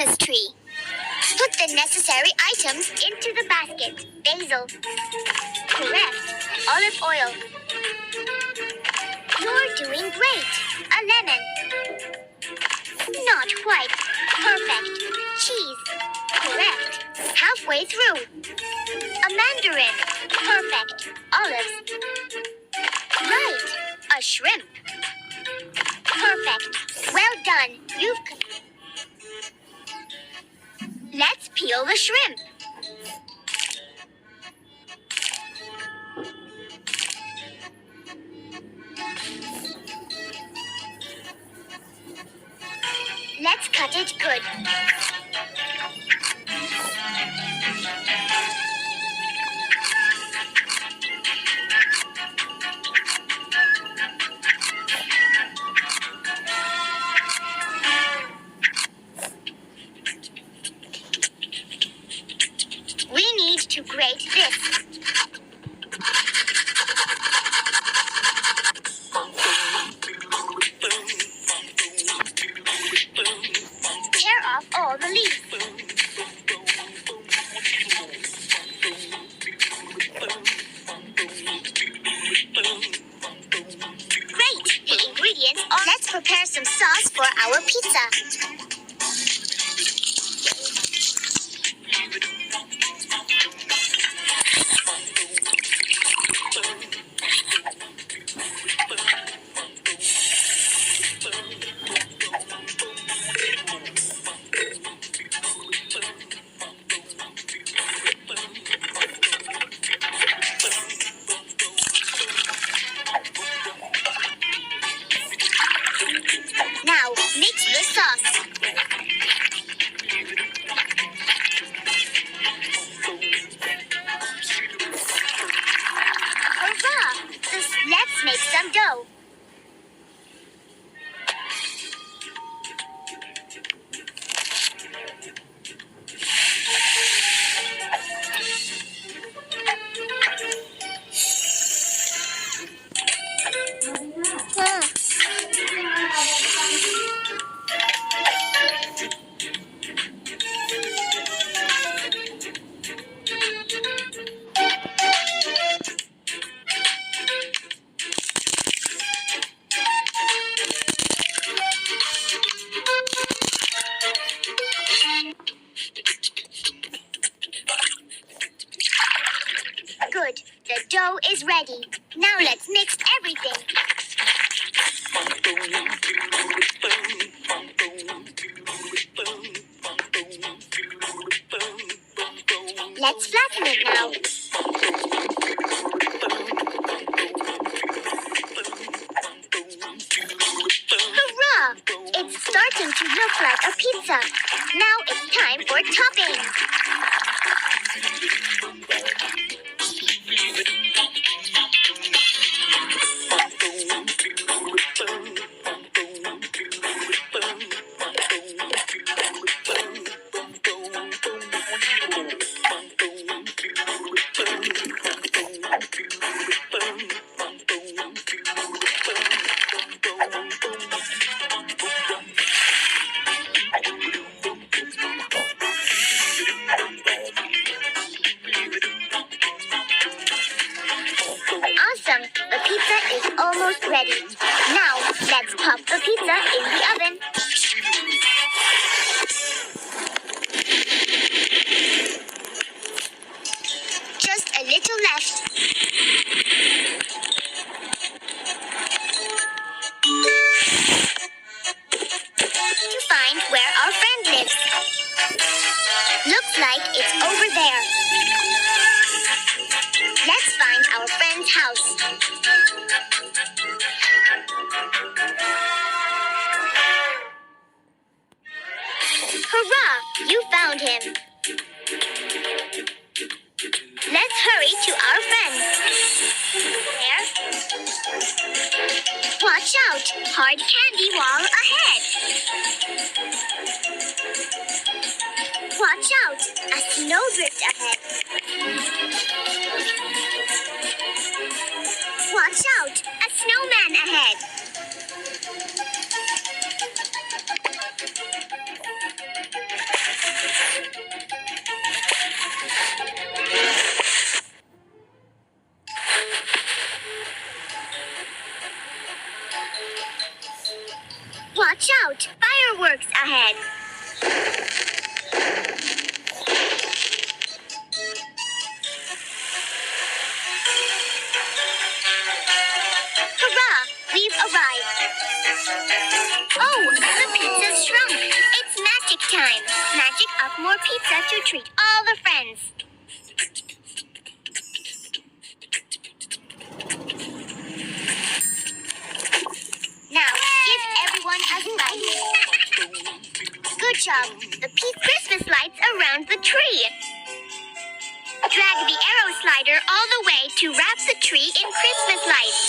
Christmas tree. Put the necessary items into the basket. Basil. Correct. Olive oil. You're doing great. A lemon. Not quite. Perfect. Cheese. Correct. Halfway through. A mandarin. Perfect. Olives. Right. A shrimp. Perfect. Well done. Let's peel the shrimp. Let's cut it good. We need to grate this. Tear off all the leaves. Great! The ingredients are... Let's prepare some sauce for our pizza. Now, mix the sauce. Hurrah! Let's make some dough. Good. The dough is ready. Now let's mix everything. Let's flatten it now. Hurrah! It's starting to look like a pizza. Now it's time for topping. Awesome! The pizza is almost ready. Now, let's pop the pizza in the oven. Just a little left. To find where our friend lives. Looks like it's over there. Let's find our friend's house. Hurrah! You found him. Let's hurry to our friend. There. Watch out! Hard candy wall ahead. Watch out! A snowdrift ahead. Watch out! A snowman ahead. Watch out! Fireworks ahead! Hurrah! We've arrived! Oh, the pizza's shrunk! It's magic time! Magic up more pizza to treat all the friends! Now, give everyone a slice! Good job! The Christmas lights around the tree! Drag the arrow slider all the way to wrap the tree in Christmas lights!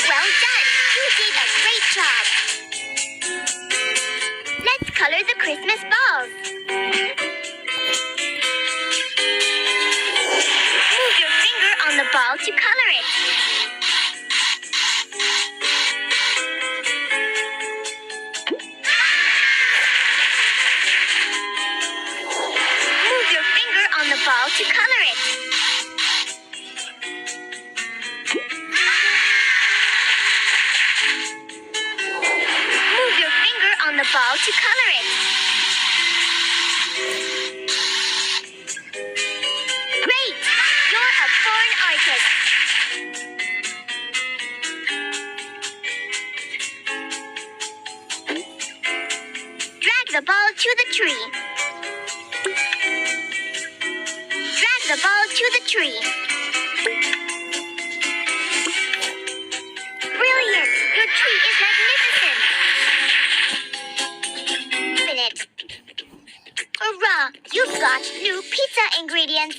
Well done! You did a great job! Let's color the Christmas balls! Move your finger on the ball to color it! Move your finger on the ball to color it! Move your finger on the ball to color it. Great! You're a born artist. Drag the ball to the tree. Drag the ball to the tree. Brilliant! Your tree is magnificent! Open it. Hurrah! You've got new pizza ingredients!